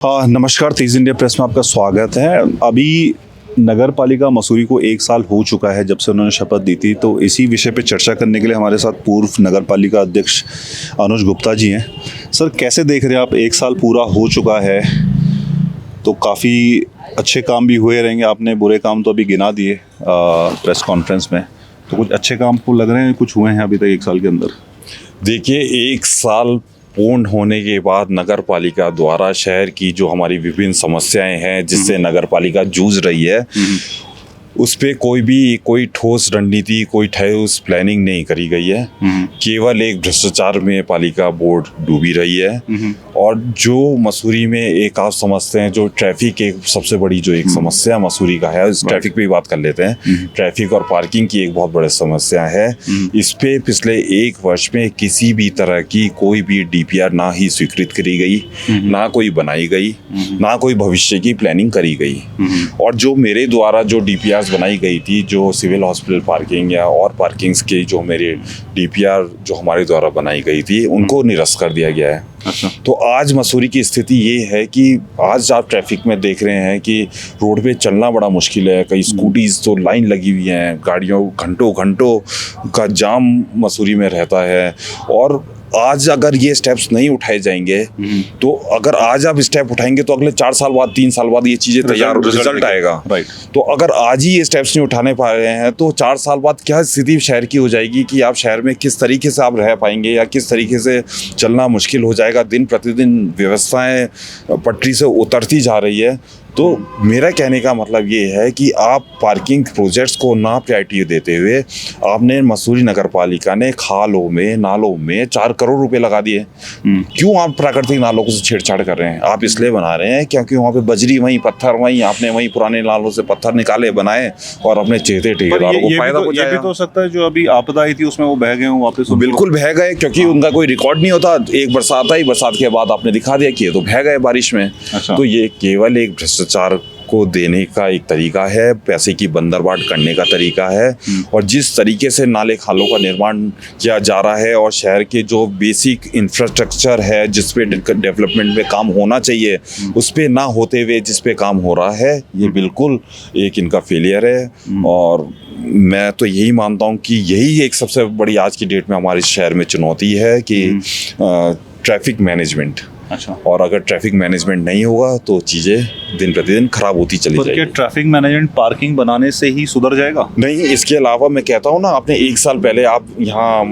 हाँ नमस्कार, तेज India press में आपका स्वागत है। अभी नगर पालिका मसूरी को 1 साल हो चुका है जब से उन्होंने शपथ दी थी, तो इसी विषय पे चर्चा करने के लिए हमारे साथ पूर्व नगर पालिका अध्यक्ष अनुज गुप्ता जी हैं। सर, कैसे देख रहे हैं आप? 1 साल पूरा हो चुका है तो काफ़ी अच्छे काम भी हुए रहेंगे, आपने बुरे काम तो अभी गिना दिए प्रेस कॉन्फ्रेंस में, तो कुछ अच्छे काम को लग रहे हैं कुछ हुए हैं अभी तक 1 साल के अंदर? देखिए, 1 साल पूर्ण होने के बाद नगर पालिका द्वारा शहर की जो हमारी विभिन्न समस्याएं हैं जिससे नगर पालिका जूझ रही है, उस पे कोई ठोस रणनीति, कोई ठोस प्लानिंग नहीं करी गई है। केवल एक भ्रष्टाचार में पालिका बोर्ड डूबी रही है। और जो मसूरी में एक आप समझते हैं, जो ट्रैफिक एक सबसे बड़ी जो एक समस्या मसूरी का है, इस ट्रैफिक पे ही बात कर लेते हैं। ट्रैफिक और पार्किंग की एक बहुत बड़ी समस्या है। इस पे पिछले 1 वर्ष में किसी भी तरह की कोई भी डीपीआर ना ही स्वीकृत करी गई, ना कोई बनाई गई, ना कोई भविष्य की प्लानिंग करी गई। और जो मेरे द्वारा जो डीपीआर बनाई गई थी, जो सिविल हॉस्पिटल पार्किंग या और पार्किंग्स के जो मेरे डीपीआर जो हमारे द्वारा बनाई गई थी, उनको निरस्त कर दिया गया है। अच्छा। तो आज मसूरी की स्थिति ये है कि आज आप ट्रैफिक में देख रहे हैं कि रोड पे चलना बड़ा मुश्किल है। कई स्कूटीज तो लाइन लगी हुई हैं, गाड़ियों घंटों घंटों का जाम मसूरी में रहता है। और आज अगर ये स्टेप्स नहीं उठाए जाएंगे, तो अगर आज आप स्टेप उठाएंगे तो अगले 4 साल बाद, 3 साल बाद ये चीज़ें तैयार रिजल्ट आएगा। राइट। तो अगर आज ही ये स्टेप्स नहीं उठाने पा रहे हैं तो 4 साल बाद क्या स्थिति शहर की हो जाएगी कि आप शहर में किस तरीके से आप रह पाएंगे या किस तरीके से चलना मुश्किल हो जाएगा। दिन प्रतिदिन व्यवस्थाएं पटरी से उतरती जा रही है। तो मेरा कहने का मतलब ये है कि आप पार्किंग प्रोजेक्ट्स को ना प्रायोरिटी देते हुए आपने मसूरी नगर पालिका ने खालों में, नालों में 4 करोड़ रुपए लगा दिए। क्यों आप प्राकृतिक नालों को छेड़छाड़ कर रहे हैं? आप इसलिए बना रहे हैं क्योंकि वहाँ पे बजरी वहीं, पत्थर वहीं, आपने वहीं पुराने नालों से पत्थर निकाले, बनाए और अपने चेहते ठेकेदारों को फायदा पहुंचाया। ये भी तो हो सकता है जो अभी आपदा आई थी उसमें वो बह गए हों वापस। बिल्कुल बह गए, क्योंकि उनका कोई रिकॉर्ड नहीं होता। एक बरसात आई, बरसात के बाद आपने दिखा दिया कि ये तो बह गए बारिश में। अच्छा। तो ये केवल एक भ्रष्टाचार को देने का एक तरीका है, पैसे की बंदरबाट करने का तरीका है। और जिस तरीके से नाले खालों का निर्माण किया जा रहा है और शहर के जो बेसिक इंफ्रास्ट्रक्चर है जिस पे डेवलपमेंट में काम होना चाहिए, उस पे ना होते हुए जिस पे काम हो रहा है, ये बिल्कुल एक इनका फेलियर है। और मैं तो यही मानता हूँ कि यही एक सबसे बड़ी आज की डेट में हमारे शहर में चुनौती है कि ट्रैफिक मैनेजमेंट। अच्छा। और अगर ट्रैफिक मैनेजमेंट नहीं होगा तो चीज़ें दिन प्रतिदिन खराब होती चली जाएगी। क्या ट्रैफिक मैनेजमेंट पार्किंग बनाने से ही सुधर जाएगा? नहीं, इसके अलावा मैं कहता हूँ ना, आपने 1 साल पहले आप यहाँ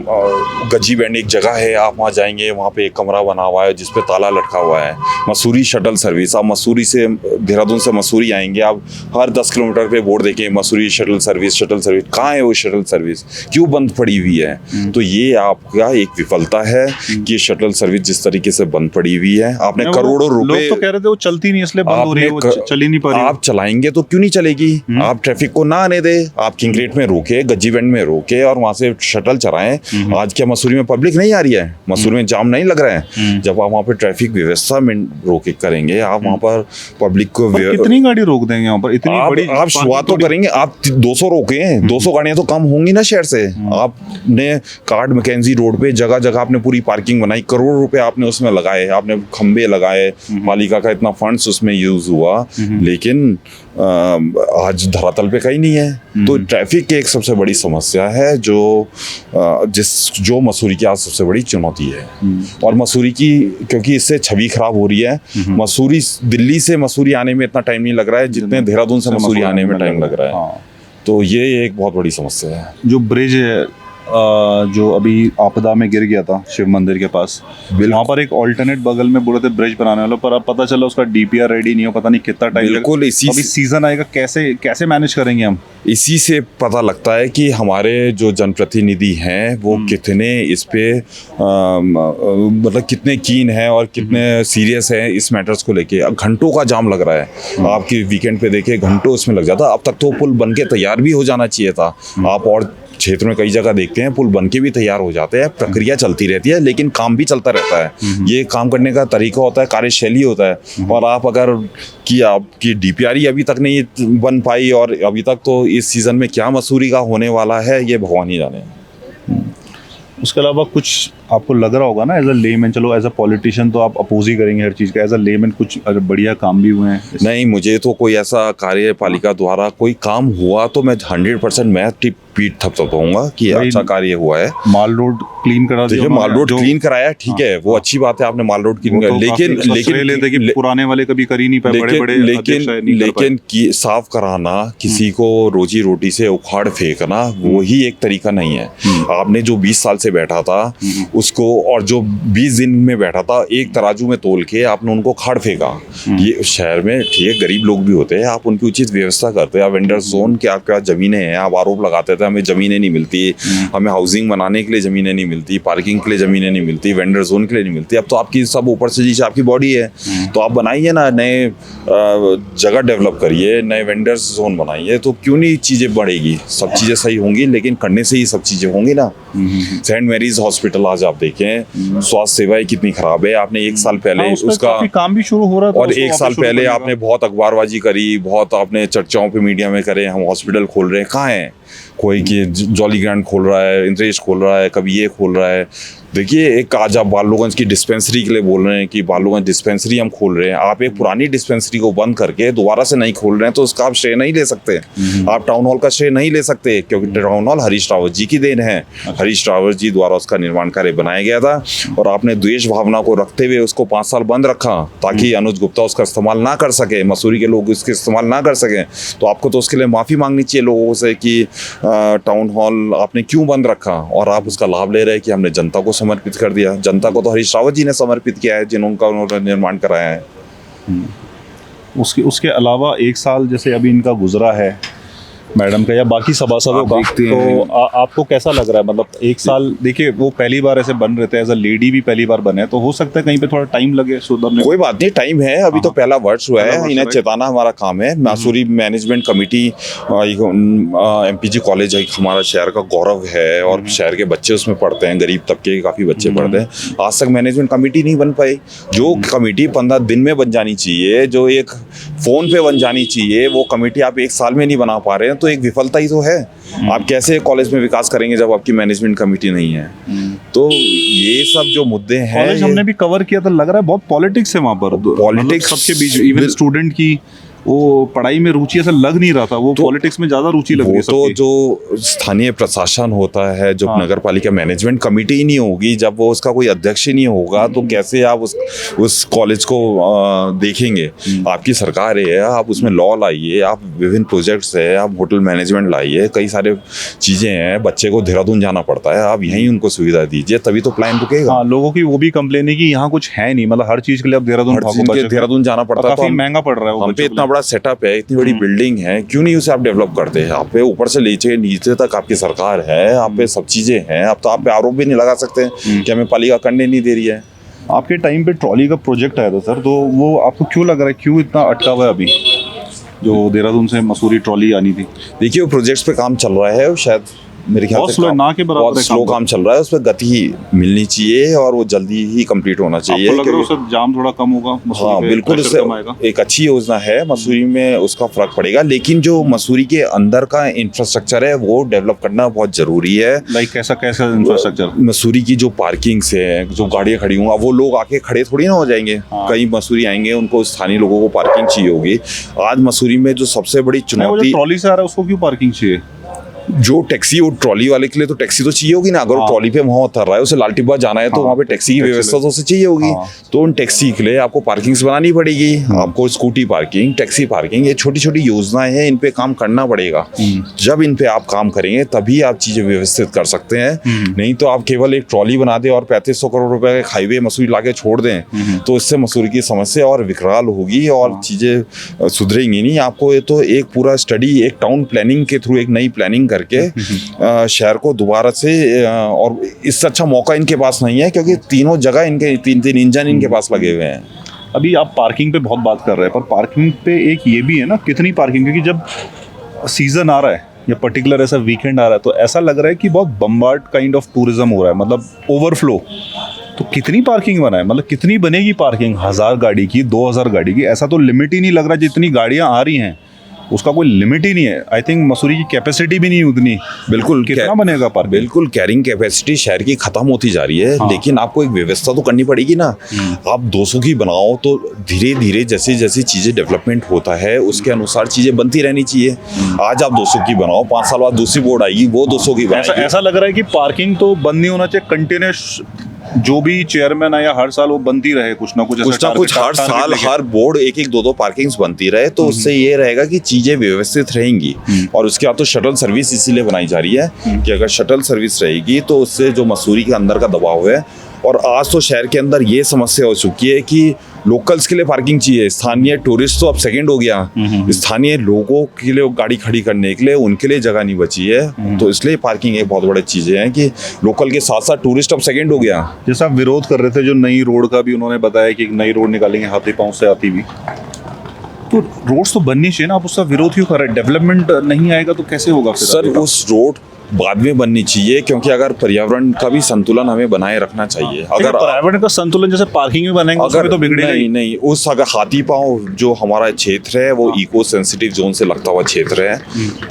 गज्जी बैंड एक जगह है, आप वहाँ जाएंगे, वहाँ पे एक कमरा बना हुआ है जिसपे ताला लटका हुआ है, मसूरी शटल सर्विस। आप मसूरी से, देहरादून से मसूरी आएंगे, आप हर 10 किलोमीटर पे बोर्ड देखें Mussoorie shuttle service, shuttle service. कहाँ है वो शटल सर्विस? क्यों बंद पड़ी हुई है? तो ये आपका एक विफलता है कि शटल सर्विस जिस तरीके से बंद पड़ी हुई है। आपने करोड़ों रुपए, लोग तो कह रहे थे वो चलती नहीं इसलिए बंद हो रही है, वो चल ही नहीं पा रही। आप चलाएंगे तो क्यों नहीं चलेगी? आप ट्रैफिक को ना आने दे, आप किंगरेट में रोके, गज्जी बैंड में रोके और वहां से शटल चलाएं। आज क्या मसूरी में पब्लिक नहीं आ रही है? मसूरी में जाम नहीं लग रहा है? जब आप वहाँ पे ट्रैफिक व्यवस्था में रोके करेंगे, आप वहाँ पर पब्लिक को कितनी गाड़ी रोक देंगे वहाँ पर? इतनी बड़ी आप शुरुआत तो करेंगे, आप 200 रोके, 200 गाड़ियां तो कम होंगी ना शहर से। आपने कार्ड मैकेंजी रोड पे जगह जगह आपने पूरी पार्किंग बनाई, करोड़ों रुपए आपने उसमें लगाए, आपने खंबे लगाए, पालिका का इतना फंड्स उसमें यूज हुआ, लेकिन आज धरातल पे कहीं नहीं है। तो ट्रैफिक की एक सबसे बड़ी समस्या है जो मसूरी की आज सबसे बड़ी चुनौती है। और मसूरी की, क्योंकि इससे छवि खराब हो रही है। मसूरी, दिल्ली से मसूरी आने में इतना टाइम नहीं लग रहा है जितने देहरादून से मसूरी आने में टाइम लग रहा है। तो ये एक बहुत बड़ी समस्या है। जो ब्रिज है जो अभी आपदा में गिर गया था शिव मंदिर के पास, वहाँ पर एक ऑल्टरनेट बगल में बोले थे ब्रिज बनाने वालों, पर अब पता चला उसका डीपीआर रेडी नहीं हो, पता नहीं कितना टाइम लगेगा। बिल्कुल, अभी सीजन आएगा, कैसे मैनेज करेंगे हम? इसी से पता लगता है कि हमारे जो जनप्रतिनिधि हैं वो कितने इस पे मतलब कितने कीन हैं और कितने सीरियस हैं इस मैटर्स को लेके। अब घंटों का जाम लग रहा है, आपके वीकेंड पे देखिए घंटों इसमें लग जाता। अब तक तो पुल बन के तैयार भी हो जाना चाहिए था। आप और क्षेत्र में कई जगह देखते हैं पुल बनके भी तैयार हो जाते हैं, प्रक्रिया चलती रहती है, लेकिन काम भी चलता रहता है। ये काम करने का तरीका होता है, कार्यशैली होता है। और आप अगर कि आपकी डीपीआर अभी तक नहीं बन पाई और अभी तक, तो इस सीजन में क्या मसूरी का होने वाला है ये भगवान ही जाने। उसके अलावा कुछ आपको लग रहा होगा ना एज अ लेमैन, चलो एज अ पॉलिटिशियन तो आप अपोज ही करेंगे हर चीज़ का, एज अ लेमैन कुछ बढ़िया काम भी हुए हैं? नहीं, मुझे तो कोई ऐसा कार्यपालिका द्वारा कोई काम हुआ तो मैं 100% मैं पीठ थपथपाऊंगा कि भाई, अच्छा कार्य हुआ है। माल रोड क्लीन करा दिया देखिए, माल रोड क्लीन कराया, ठीक है, वो अच्छी बात है, आपने माल रोड क्लीन कराया, लेकिन पुराने वाले कभी कर ही नहीं पाए, बड़े बड़े लेकिन साफ कराना, किसी को रोजी रोटी से उखाड़ फेंकना, वो ही एक तरीका नहीं है। आपने जो 20 साल से बैठा था उसको, और जो 20 दिन में बैठा था, एक तराजू में तोल के आपने उनको खाड़ फेंका। ये शहर में ठीक है, गरीब लोग भी होते हैं, आप उनकी उचित व्यवस्था करते हैं। आप वेंडर जोन के आपके पास जमीनें हैं, आप आरोप लगाते थे हमें ज़मीनें नहीं मिलती, हमें हाउसिंग बनाने के लिए ज़मीनें नहीं मिलती, पार्किंग के लिए ज़मीनें नहीं मिलती, वेंडर जोन के लिए नहीं मिलती। अब तो आपकी सब ऊपर से नीचे आपकी बॉडी है, तो आप बनाइए ना, नए जगह डेवलप करिए, नए वेंडर्स जोन बनाइए, तो क्यों नहीं चीज़ें बढ़ेगी, सब चीज़ें सही होंगी, लेकिन करने से ही सब चीज़ें होंगी ना। सेंट मैरीज हॉस्पिटल आज आप देखें, स्वास्थ्य सेवाएं कितनी खराब है। आपने एक साल पहले उसका काम भी शुरू हो रहा था, और एक साल पहले आपने बहुत अखबारबाजी करी, बहुत आपने चर्चाओं पे मीडिया में करे, हम हॉस्पिटल खोल रहे हैं। कहाँ है? कोई कि जॉली ग्रैंड खोल रहा है, इंद्रेश खोल रहा है, कभी ये खोल रहा है। देखिए, एक आज आप बालोगंज की डिस्पेंसरी के लिए बोल रहे हैं कि बालोगंज डिस्पेंसरी हम खोल रहे हैं, आप एक पुरानी डिस्पेंसरी को बंद करके दोबारा से नहीं खोल रहे हैं, तो उसका आप श्रेय नहीं ले सकते। आप टाउन हॉल का श्रेय नहीं ले सकते, क्योंकि टाउन हॉल हरीश रावत जी की देन है। हरीश रावत जी द्वारा उसका निर्माण कार्य बनाया गया था, और आपने द्वेष भावना को रखते हुए उसको 5 साल बंद रखा, ताकि अनुज गुप्ता उसका इस्तेमाल ना कर सके, मसूरी के लोग उसके इस्तेमाल ना कर सकें। तो आपको तो उसके लिए माफ़ी मांगनी चाहिए लोगों से कि टाउन हॉल आपने क्यों बंद रखा, और आप उसका लाभ ले रहे हैं कि हमने जनता को समर्पित कर दिया। जनता को तो हरीश रावत जी ने समर्पित किया है, उन्होंने निर्माण कराया है। उसके अलावा 1 साल जैसे अभी इनका गुजरा है मैडम का या बाकी सभासदों का, तो आपको कैसा लग रहा है? मतलब 1 साल, देखिए वो पहली बार ऐसे बन रहे थे, एज अ लेडी भी पहली बार बने, तो हो सकता है कहीं पे थोड़ा टाइम लगे सुधरने। कोई बात नहीं, टाइम है, अभी तो पहला वर्ष हुआ है, इन्हें चेताना हमारा काम है। Mussoorie management committee, MPG college हमारा शहर का गौरव है, और शहर के बच्चे उसमें पढ़ते हैं, गरीब तबके के काफ़ी बच्चे पढ़ते हैं। आज तक मैनेजमेंट कमेटी नहीं बन पाई। जो कमेटी 15 दिन में बन जानी चाहिए, जो एक फ़ोन पे बन जानी चाहिए, वो कमेटी आप 1 साल में नहीं बना पा रहे हैं, तो एक विफलता ही तो है। आप कैसे कॉलेज में विकास करेंगे जब आपकी मैनेजमेंट कमेटी नहीं है? तो ये सब जो मुद्दे हैं, कॉलेज हमने भी कवर किया था, लग रहा है बहुत पॉलिटिक्स है वहाँ पर, पॉलिटिक्स सबके बीच, इवन स्टूडेंट की वो पढ़ाई में रुचि ऐसा लग नहीं रहा था, वो पॉलिटिक्स में ज़्यादा रुचि लग रही है। तो जो स्थानीय प्रशासन होता है, जो नगर पालिका मैनेजमेंट कमेटी ही नहीं होगी, जब वो उसका कोई अध्यक्ष ही नहीं होगा, तो कैसे आप उस कॉलेज को देखेंगे? आपकी सरकार है, आप उसमें लॉ लाइए, आप विभिन्न प्रोजेक्ट्स है, आप होटल मैनेजमेंट लाइए, कई सारे चीज़ें हैं। बच्चे को देहरादून जाना पड़ता है, आप यहीं उनको सुविधा दीजिए, तभी तो प्लान रुकेगा। हाँ, लोगों की वो भी कंप्लेन है कि यहाँ कुछ है नहीं, मतलब हर चीज़ के लिए अब देहरादून जाना पड़ता है, काफ़ी महंगा पड़ रहा है। हम पे इतना बड़ा सेटअप है, इतनी बड़ी बिल्डिंग है, क्यों नहीं उसे आप डेवलप करते हैं? आप पे ऊपर से नीचे तक आपकी सरकार है, आप पे सब चीज़ें हैं, अब तो आप पे आरोप भी नहीं लगा सकते कि हमें पालिका करने नहीं दे रही है। आपके टाइम पे ट्रॉली का प्रोजेक्ट आया था सर, तो वो आपको क्यों लग रहा है, क्यों इतना अटका हुआ है अभी, जो देहरादून से मसूरी ट्रॉली आनी थी? देखिए, वो प्रोजेक्ट्स पे काम चल रहा है, शायद मेरे ख्याल से बहुत स्लो काम चल रहा है, उस पर गति मिलनी चाहिए, और वो जल्दी ही कंप्लीट होना चाहिए। आपको लग रहा है सर जाम थोड़ा कम होगा? हाँ, बिल्कुल, उससे एक अच्छी योजना है, मसूरी में उसका फर्क पड़ेगा, लेकिन जो मसूरी के अंदर का इंफ्रास्ट्रक्चर है वो डेवलप करना बहुत जरूरी है। लाइक कैसा इंफ्रास्ट्रक्चर? मसूरी की जो पार्किंग्स है, जो गाड़ियाँ खड़ी होंगी, वो लोग आके खड़े थोड़ी ना हो जाएंगे। कई मसूरी आएंगे, उनको स्थानीय लोगों को पार्किंग चाहिए होगी। आज मसूरी में जो सबसे बड़ी चुनौती, ट्रॉली से आ रहा है उसको क्यों पार्किंग चाहिए? जो टैक्सी, वो ट्रॉली वाले के लिए तो टैक्सी तो चाहिए होगी ना। अगर वो ट्रॉली पे वहाँ उतर रहा है, उसे लाल टिब्बा जाना है, तो वहाँ पे टैक्सी की व्यवस्था तो उसे चाहिए होगी। तो उन टैक्सी के लिए आपको पार्किंग्स बनानी पड़ेगी, आपको स्कूटी पार्किंग, टैक्सी पार्किंग, ये छोटी छोटी योजनाएं हैं, इन पे काम करना पड़ेगा। जब इन पे आप काम करेंगे तभी आप चीजें व्यवस्थित कर सकते हैं। नहीं तो आप केवल एक ट्रॉली बना दें और 3500 करोड़ रुपए का हाईवे मसूरी लाके छोड़ दें, तो इससे मसूरी की समस्या और विकराल होगी और चीजें सुधरेंगी नहीं। आपको ये तो एक पूरा स्टडी, एक टाउन प्लानिंग के थ्रू एक नई प्लानिंग करके शहर को दोबारा से, और इससे अच्छा मौका इनके पास नहीं है, क्योंकि तीनों जगह इनके तीन इंजन इनके पास लगे हुए हैं। अभी आप पार्किंग पे बहुत बात कर रहे हैं, पर पार्किंग पे एक ये भी है ना, कितनी पार्किंग, क्योंकि जब सीजन आ रहा है या पर्टिकुलर ऐसा वीकेंड आ रहा है, तो ऐसा लग रहा है कि बहुत बम्बार्ड काइंड ऑफ टूरिज्म हो रहा है, मतलब ओवरफ्लो। तो कितनी पार्किंग बनाए, मतलब कितनी बनेगी पार्किंग? 1000 गाड़ी की, 2000 गाड़ी की, ऐसा तो लिमिट ही नहीं लग रहा। जितनी गाड़ियाँ आ रही हैं उसका कोई लिमिट ही नहीं है। आई थिंक मसूरी की कैपेसिटी भी नहीं है उतनी। बिल्कुल कितना बनेगा पार्क? बिल्कुल कैरिंग कैपेसिटी शहर की खत्म होती जा रही है। हाँ। लेकिन आपको एक व्यवस्था तो करनी पड़ेगी ना। आप 200 की बनाओ तो धीरे धीरे जैसे जैसे चीजें डेवलपमेंट होता है उसके अनुसार चीजें बनती रहनी चाहिए। आज आप 200 की बनाओ, 5 साल बाद दूसरी बोर्ड आएगी वो 200 की बनाएगी। ऐसा लग रहा है कि पार्किंग तो बंद नहीं होना चाहिए, कंटिन्यूस जो भी चेयरमैन है या हर साल वो बनती रहे कुछ ना कुछ हर साल हर बोर्ड एक एक दो पार्किंग्स बनती रहे तो उससे ये रहेगा कि चीजें व्यवस्थित रहेंगी। और उसके बाद तो शटल सर्विस इसीलिए बनाई जा रही है कि अगर शटल सर्विस रहेगी तो उससे जो मसूरी के अंदर का दबाव है, और आज तो शहर के अंदर ये समस्या हो चुकी है कि लोकल्स के लिए पार्किंग चाहिए, स्थानीय टूरिस्ट तो अब सेकंड हो गया, स्थानीय लोगों के लिए गाड़ी खड़ी करने के लिए उनके लिए जगह नहीं बची है। तो इसलिए पार्किंग एक बहुत बड़ी चीज़ है कि लोकल के साथ साथ टूरिस्ट अब सेकंड हो गया। जैसा आप विरोध कर रहे थे जो नई रोड का भी उन्होंने बताया कि नई रोड निकालेंगे हाथी पांव से आती भी, तो रोड्स तो बननी चाहिए ना, आप उसका विरोध क्यों कर रहे हैं? डेवलपमेंट नहीं आएगा तो कैसे होगा फिर? सर उस रोड बाद में बननी चाहिए क्योंकि अगर पर्यावरण का भी संतुलन हमें बनाए रखना चाहिए। अगर पर्यावरण का संतुलन जैसे पार्किंग में बनाएंगे उसमें तो बिगड़ेगा ही। नहीं, उस अगर हाथी पांव जो हमारा क्षेत्र है वो इको सेंसिटिव जोन से लगता हुआ क्षेत्र है,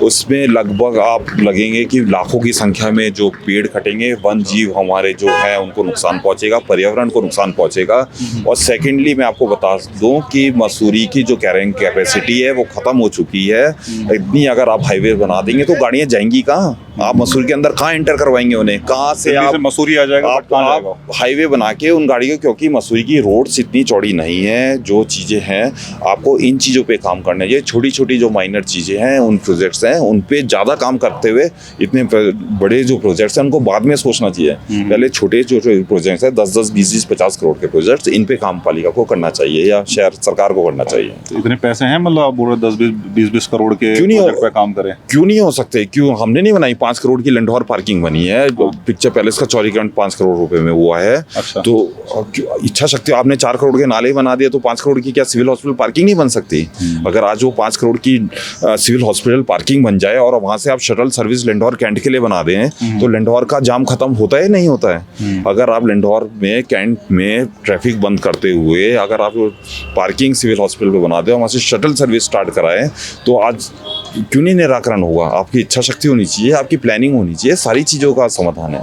उसमें लगभग आप लगेंगे कि लाखों की संख्या में जो पेड़ कटेंगे, वन जीव हमारे जो है उनको नुकसान पहुंचेगा, पर्यावरण को नुकसान पहुंचेगा। और सेकेंडली मैं आपको बता दूं कि मसूरी की जो कैरिंग कैपेसिटी है वो खत्म हो चुकी है। इतनी अगर आप हाईवे बना देंगे तो गाड़ियां जाएंगी कहाँ? आप मसूरी के अंदर कहाँ एंटर करवाएंगे उन्हें? कहाँ से आप मसूरी आ जाएगा? आप हाईवे बना के उन गाड़ियों, क्योंकि मसूरी की रोड्स इतनी चौड़ी नहीं है। जो चीज़ें हैं आपको इन चीज़ों पे काम करना चाहिए। छोटी छोटी जो माइनर चीज़ें हैं उन प्रोजेक्ट्स हैं उन पे ज़्यादा काम करते हुए इतने बड़े जो प्रोजेक्ट्स हैं उनको बाद में सोचना चाहिए। पहले छोटे जो प्रोजेक्ट्स हैं 10-10, 20-20, 50 करोड़ के प्रोजेक्ट्स, इन पे काम पालिका को करना चाहिए या शहर सरकार को करना चाहिए। तो इतने पैसे हैं मतलब आप बोल रहे 10-20 करोड़ के क्यों नहीं प्रोजेक्ट पे काम करें? क्यों नहीं हो सकते? क्यों हमने नहीं बनाई? 5 करोड़ की लंढौर पार्किंग बनी है, पिक्चर पैलेस का चौड़ीकरण 5 करोड़ रुपए में हुआ है। अच्छा। तो इच्छा शक्ति आपने 4 करोड़ के नाले बना दिए तो 5 करोड़ की क्या सिविल हॉस्पिटल पार्किंग नहीं बन सकती? अगर आज वो 5 करोड़ की सिविल हॉस्पिटल पार्किंग बन जाए और वहां से आप शटल सर्विस लंढौर कैंट के लिए बना दें तो लंढौर का जाम खत्म होता है नहीं होता है? अगर आप लंढौर में कैंट में ट्रैफिक बंद करते हुए अगर आप पार्किंग सिविल हॉस्पिटल पे बना दें वहां से शटल सर्विस स्टार्ट कराएं तो आज क्यों नहीं निराकरण होगा? आपकी इच्छा शक्ति होनी चाहिए, आपकी प्लानिंग होनी चाहिए, सारी चीज़ों का समाधान है।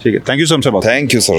ठीक है, thank you sir. Thank you sir.